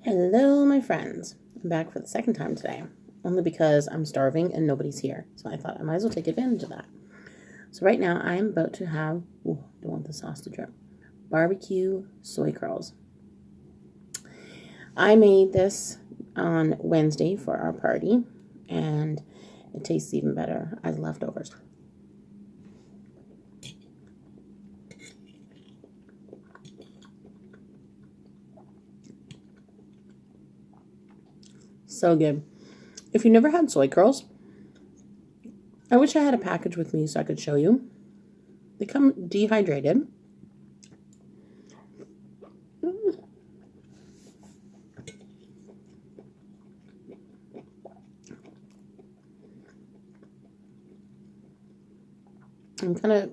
Hello, my friends. I'm back for the second time today, only because I'm starving and nobody's here. So I thought I might as well take advantage of that. So right now I am about to have, don't want the sauce to drip, barbecue soy curls. I made this on Wednesday for our party, and it tastes even better as leftovers. So good. If you never had soy curls, I wish I had a package with me so I could show you. They come dehydrated. I'm kind of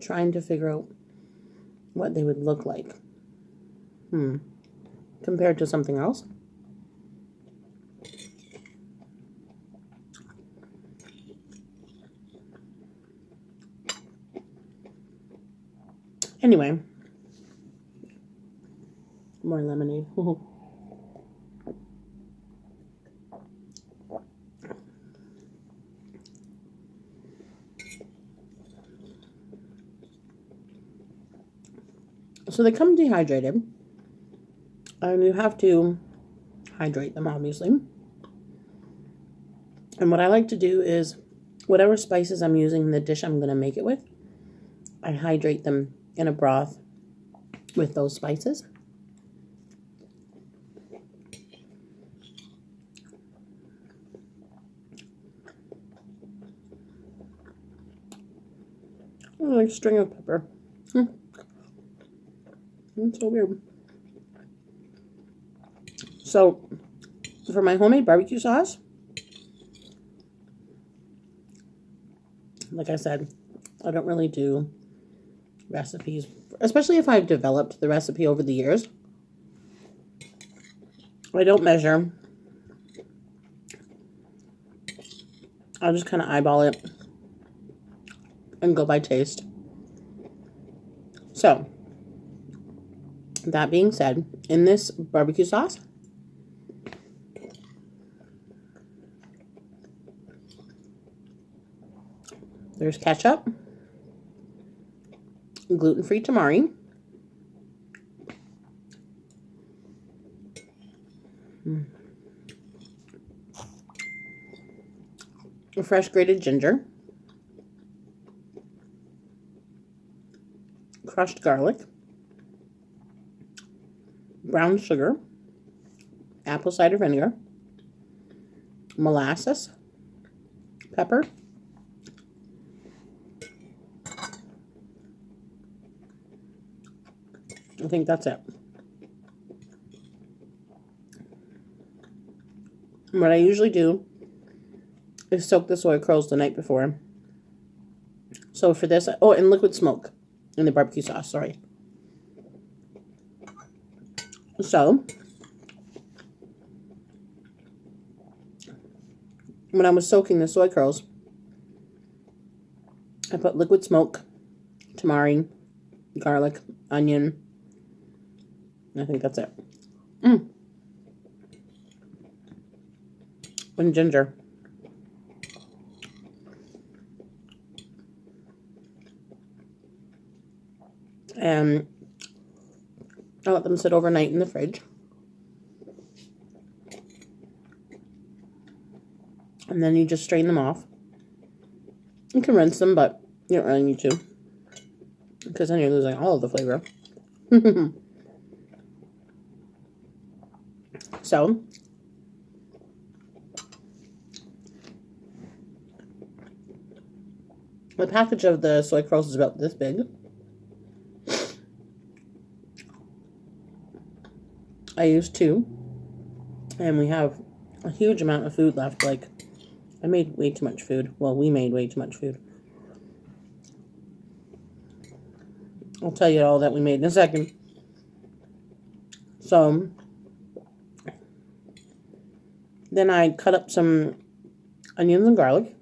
trying to figure out what they would look like compared to something else. Anyway, more lemonade. So they come dehydrated, and you have to hydrate them, obviously. And what I like to do is, whatever spices I'm using in the dish I'm going to make it with, I hydrate them in a broth with those spices. Like string of pepper. That's so weird. So, for my homemade barbecue sauce, like I said, I don't really do recipes, especially if I've developed the recipe over the years. I don't measure. I'll just kind of eyeball it and go by taste. So, that being said, in this barbecue sauce, there's ketchup, gluten-free tamari, fresh grated ginger, crushed garlic, brown sugar, apple cider vinegar, molasses, pepper, I think that's it. What I usually do is soak the soy curls the night before. So for this, and liquid smoke in the barbecue sauce, sorry. So, when I was soaking the soy curls, I put liquid smoke, tamari, garlic, onion. I think that's it. And ginger. And I let them sit overnight in the fridge. And then you just strain them off. You can rinse them, but you don't really need to, because then you're losing all of the flavor. So, the package of the soy curls is about this big. I used 2, and we have a huge amount of food left. Like, I made way too much food. Well, we made way too much food. I'll tell you all that we made in a second. So, then I cut up some onions and garlic,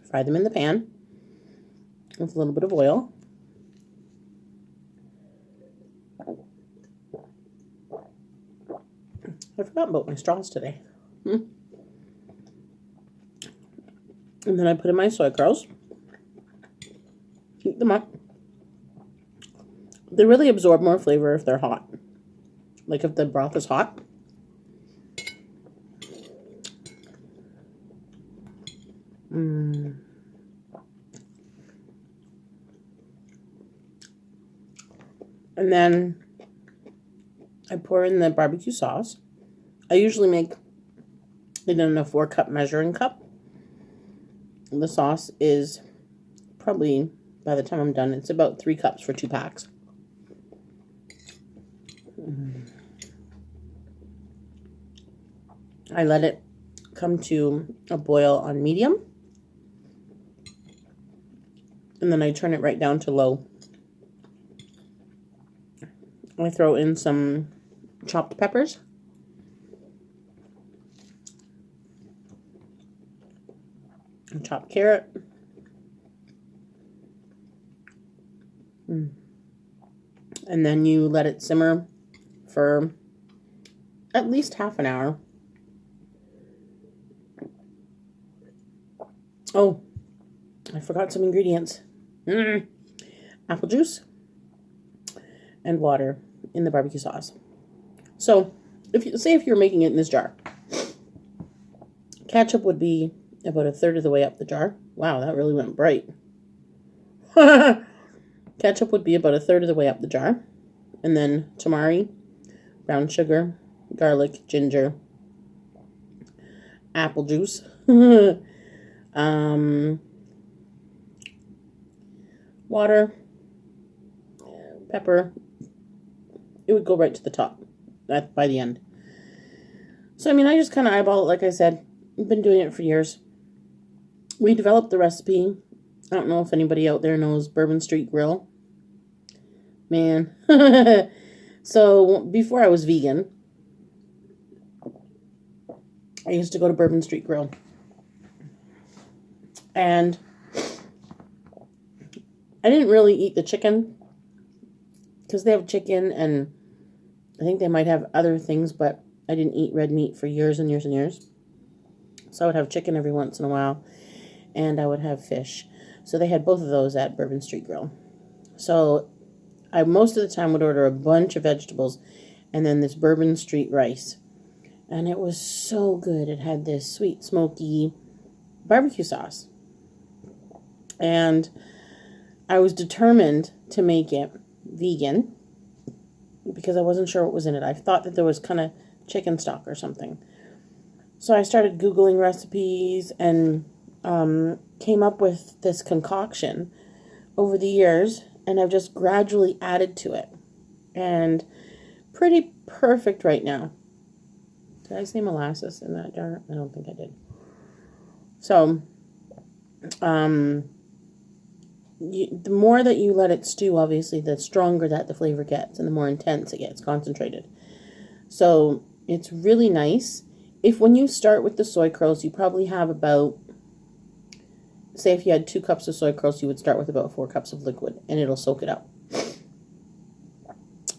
fry them in the pan with a little bit of oil. I forgot about my straws today. And then I put in my soy curls. Heat them up. They really absorb more flavor if they're hot. Like if the broth is hot. And then I pour in the barbecue sauce. I usually make it in a 4-cup measuring cup. The sauce is probably, by the time I'm done, it's about 3 cups for 2 packs. I let it come to a boil on medium. And then I turn it right down to low. I throw in some chopped peppers. A chopped carrot. And then you let it simmer for at least half an hour. Oh, I forgot some ingredients. Apple juice and water in the barbecue sauce. So, if you're making it in this jar, ketchup would be about 1/3 of the way up the jar. Wow, that really went bright. Ketchup would be about 1/3 of the way up the jar. And then tamari, brown sugar, garlic, ginger, apple juice, water, pepper. It would go right to the top by the end. So, I mean, I just kind of eyeball it, like I said. I've been doing it for years. We developed the recipe. I don't know if anybody out there knows Bourbon Street Grill. Man. So, before I was vegan, I used to go to Bourbon Street Grill. And I didn't really eat the chicken because they have chicken and I think they might have other things, but I didn't eat red meat for years and years and years. So I would have chicken every once in a while and I would have fish. So they had both of those at Bourbon Street Grill. So I most of the time would order a bunch of vegetables and then this Bourbon Street rice. And it was so good. It had this sweet, smoky barbecue sauce. And I was determined to make it vegan because I wasn't sure what was in it. I thought that there was kind of chicken stock or something. So I started Googling recipes and came up with this concoction over the years, and I've just gradually added to it. And pretty perfect right now. Did I say molasses in that jar? I don't think I did. So, the more that you let it stew, obviously, the stronger that the flavor gets and the more intense it gets, concentrated. So, it's really nice. If when you start with the soy curls, you probably have about, say if you had 2 cups of soy curls, you would start with about 4 cups of liquid, and it'll soak it up.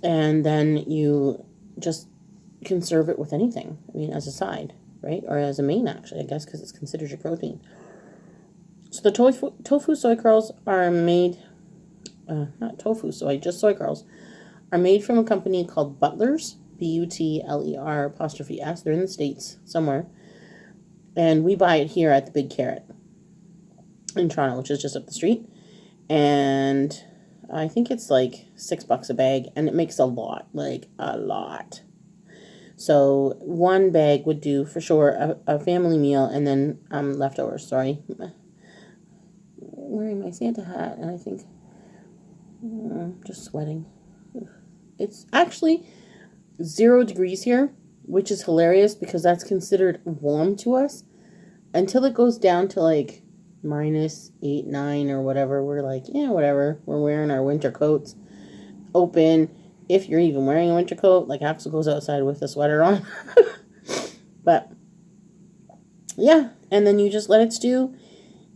And then you just can serve it with anything. I mean, as a side, right? Or as a main, actually, I guess, because it's considered your protein. So the tofu soy curls are made, not tofu soy, just soy curls, are made from a company called Butler's, Butler''S. They're in the States somewhere. And we buy it here at the Big Carrot in Toronto, which is just up the street. And I think it's like $6 a bag, and it makes a lot, like a lot. So 1 bag would do for sure a family meal, and then leftovers. Sorry, I'm wearing my Santa hat, and I think just sweating. It's actually 0 degrees here, which is hilarious because that's considered warm to us. Until it goes down to like -8, 9 or whatever, we're like, yeah, whatever. We're wearing our winter coats open. If you're even wearing a winter coat, like Axel goes outside with a sweater on. But yeah, and then you just let it stew,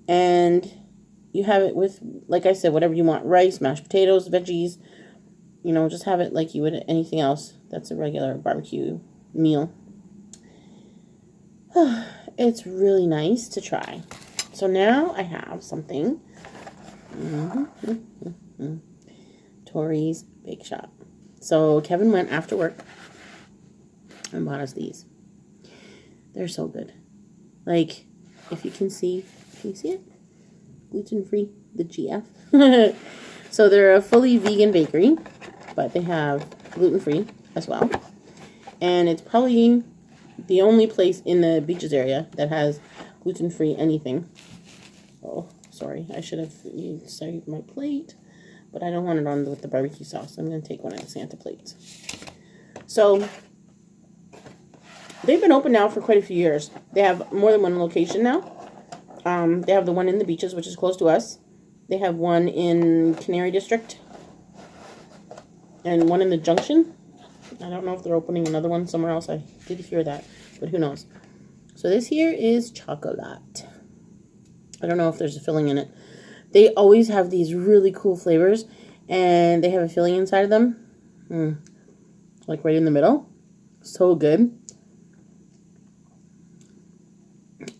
and you have it with, like I said, whatever you want: rice, mashed potatoes, veggies. You know, just have it like you would anything else that's a regular barbecue meal. It's really nice to try. So now I have something. Tori's Bake Shop. So Kevin went after work and bought us these. They're so good. Like, if you can see it? Gluten-free, the GF. So they're a fully vegan bakery, but they have gluten-free as well. And it's probably the only place in the beaches area that has gluten-free anything. Oh, sorry. I should have saved my plate, but I don't want it on with the barbecue sauce. I'm going to take one of the Santa plates. So they've been open now for quite a few years. They have more than one location now. They have the one in the beaches, which is close to us. They have one in Canary District and one in the Junction. I don't know if they're opening another one somewhere else. I did hear that, but who knows. So this here is chocolate. I don't know if there's a filling in it. They always have these really cool flavors, and they have a filling inside of them. Like right in the middle. So good.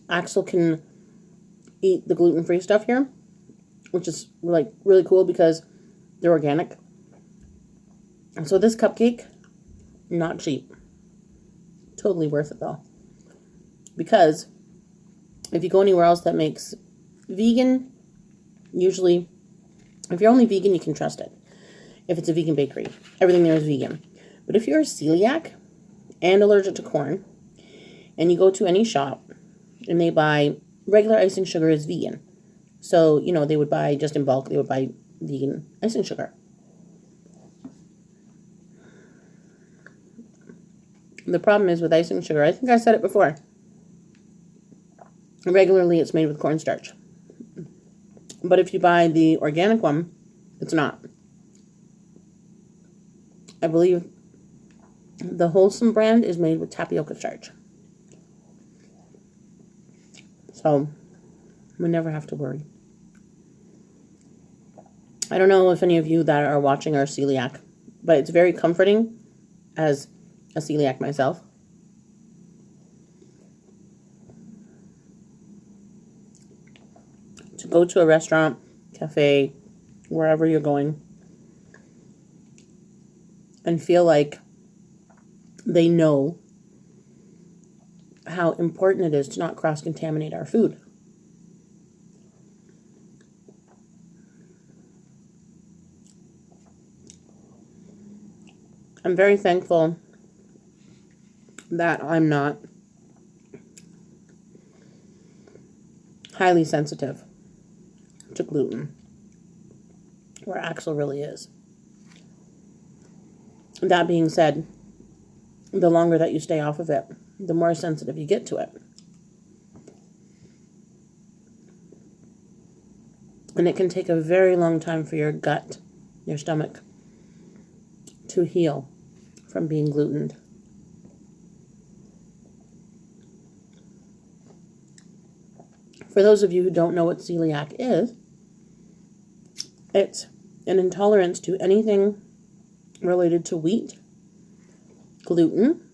Axel can eat the gluten-free stuff here, which is like really cool because they're organic. And so this cupcake, not cheap. Totally worth it though. Because if you go anywhere else that makes vegan, usually, if you're only vegan, you can trust it. If it's a vegan bakery, everything there is vegan. But if you're a celiac and allergic to corn, and you go to any shop and they buy regular icing sugar is vegan. So, you know, they would buy just in bulk, they would buy vegan icing sugar. The problem is with icing sugar, I think I said it before. Regularly it's made with cornstarch. But if you buy the organic one, it's not. I believe the Wholesome brand is made with tapioca starch. So, we never have to worry. I don't know if any of you that are watching are celiac, but it's very comforting as a celiac myself. To go to a restaurant, cafe, wherever you're going, and feel like they know how important it is to not cross-contaminate our food. I'm very thankful that I'm not highly sensitive to gluten, where Axel really is. That being said, the longer that you stay off of it, the more sensitive you get to it. And it can take a very long time for your gut, your stomach, to heal from being glutened. For those of you who don't know what celiac is, it's an intolerance to anything related to wheat, gluten,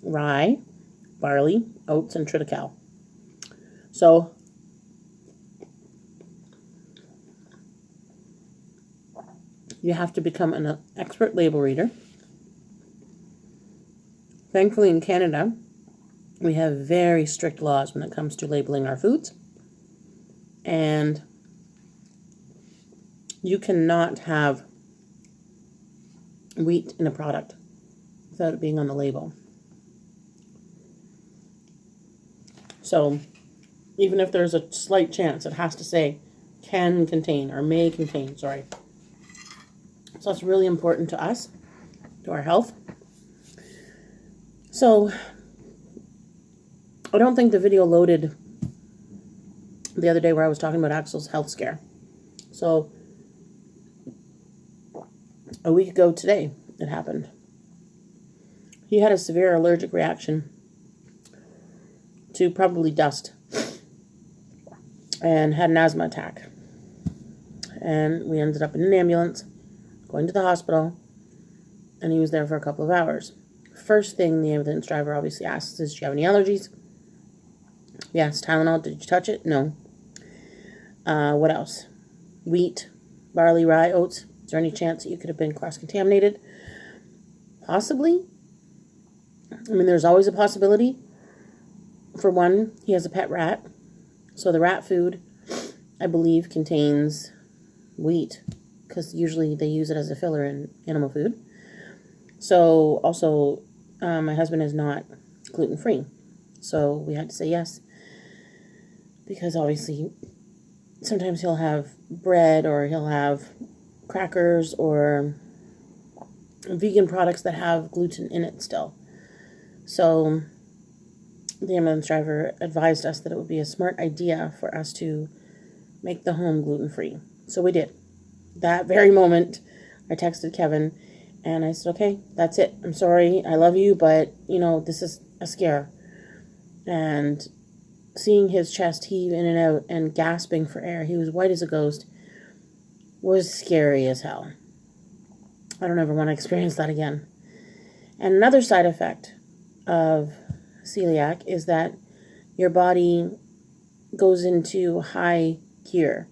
rye, barley, oats, and triticale. So, you have to become an expert label reader. Thankfully, in Canada, we have very strict laws when it comes to labeling our foods. And you cannot have wheat in a product without it being on the label. So, even if there's a slight chance, it has to say can contain or may contain, sorry. So it's really important to us, to our health. So, I don't think the video loaded the other day where I was talking about Axel's health scare. So, a week ago today, it happened. He had a severe allergic reaction to probably dust and had an asthma attack. And we ended up in an ambulance, going to the hospital, and he was there for a couple of hours. First thing the ambulance driver obviously asks is, do you have any allergies? Yes, Tylenol. Did you touch it? No. What else? Wheat, barley, rye, oats. Is there any chance that you could have been cross-contaminated? Possibly. I mean, there's always a possibility. For one, he has a pet rat. So the rat food, I believe, contains wheat, because usually they use it as a filler in animal food. So also, my husband is not gluten-free. So we had to say yes, because obviously sometimes he'll have bread or he'll have crackers or vegan products that have gluten in it still. So the ambulance driver advised us that it would be a smart idea for us to make the home gluten-free. So we did. That very moment, I texted Kevin and I said, okay, that's it. I'm sorry. I love you, but, you know, this is a scare. And seeing his chest heave in and out and gasping for air, he was white as a ghost, was scary as hell. I don't ever want to experience that again. And another side effect of celiac is that your body goes into high gear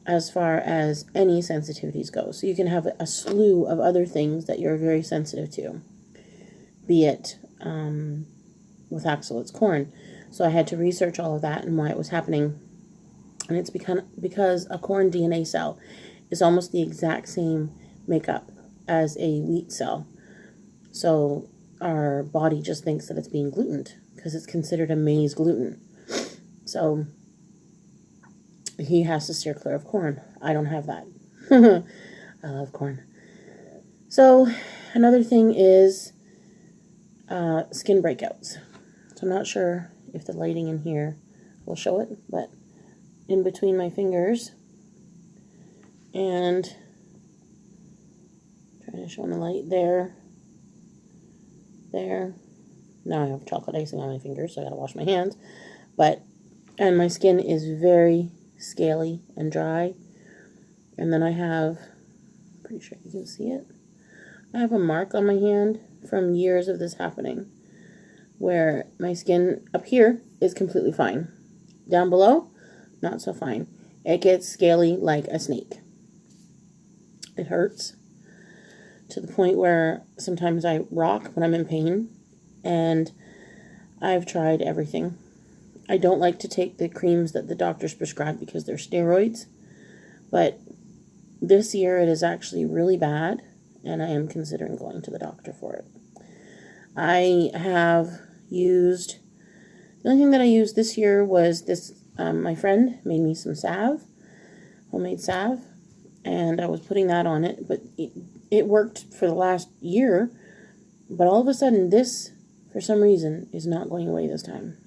as far as any sensitivities go. So you can have a slew of other things that you're very sensitive to, be it with Axel, it's corn. So I had to research all of that and why it was happening. And it's because a corn DNA cell is almost the exact same makeup as a wheat cell. So our body just thinks that it's being glutened because it's considered a maize gluten. So he has to steer clear of corn. I don't have that. I love corn. So another thing is skin breakouts. So I'm not sure if the lighting in here will show it, but in between my fingers and trying to show in the light there. Now I have chocolate icing on my fingers, so I gotta wash my hands. And my skin is very scaly and dry. And then I have, pretty sure you can see it, I have a mark on my hand from years of this happening, where my skin up here is completely fine. Down below, not so fine. It gets scaly like a snake. It hurts to the point where sometimes I rock when I'm in pain, and I've tried everything. I don't like to take the creams that the doctors prescribe because they're steroids, but this year it is actually really bad, and I am considering going to the doctor for it. I have used, the only thing that I used this year was this, my friend made me some salve, homemade salve, and I was putting that on it, but it worked for the last year, but all of a sudden this, for some reason, is not going away this time.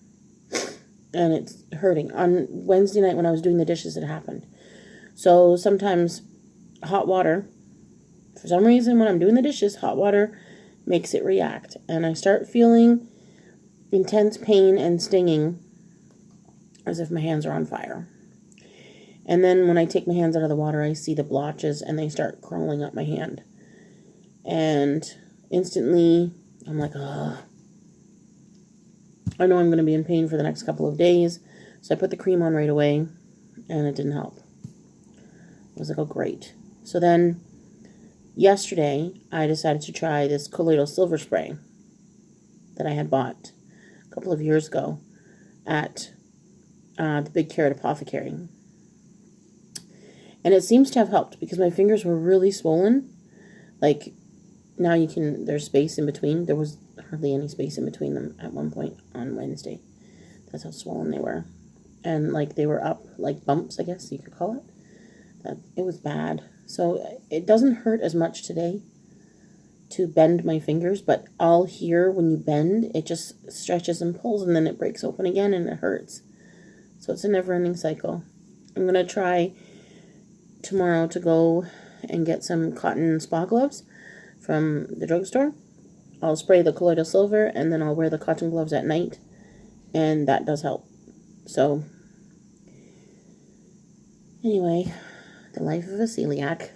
And it's hurting. On Wednesday night when I was doing the dishes, it happened. So sometimes hot water, for some reason when I'm doing the dishes, hot water makes it react. And I start feeling intense pain and stinging as if my hands are on fire. And then when I take my hands out of the water, I see the blotches and they start crawling up my hand. And instantly, I'm like, ugh. I know I'm going to be in pain for the next couple of days. So I put the cream on right away, and it didn't help. I was like, oh, great. So then, yesterday, I decided to try this colloidal silver spray that I had bought a couple of years ago at the Big Carrot Apothecary. And it seems to have helped because my fingers were really swollen. Like, now there's space in between. There was hardly any space in between them at one point on Wednesday. That's how swollen they were. And, like, they were up, like bumps, I guess you could call it. It was bad. So it doesn't hurt as much today to bend my fingers, but I'll hear when you bend, it just stretches and pulls, and then it breaks open again, and it hurts. So it's a never-ending cycle. I'm going to try tomorrow to go and get some cotton spa gloves from the drugstore. I'll spray the colloidal silver, and then I'll wear the cotton gloves at night, and that does help. So, anyway, the life of a celiac.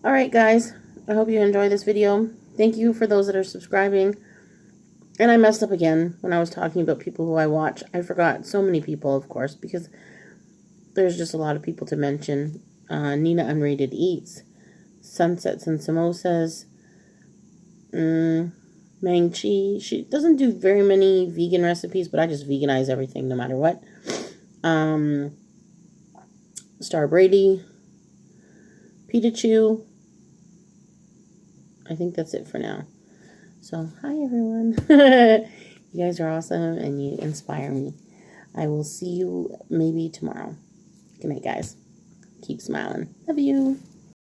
Alright, guys, I hope you enjoy this video. Thank you for those that are subscribing. And I messed up again when I was talking about people who I watch. I forgot so many people, of course, because there's just a lot of people to mention. Nina Unrated Eats, Sunsets and Samosas, Mang Chi. She doesn't do very many vegan recipes, but I just veganize everything no matter what. Star Brady, Pikachu. I think that's it for now. So, hi everyone. You guys are awesome and you inspire me. I will see you maybe tomorrow. Good night, guys. Keep smiling. Love you.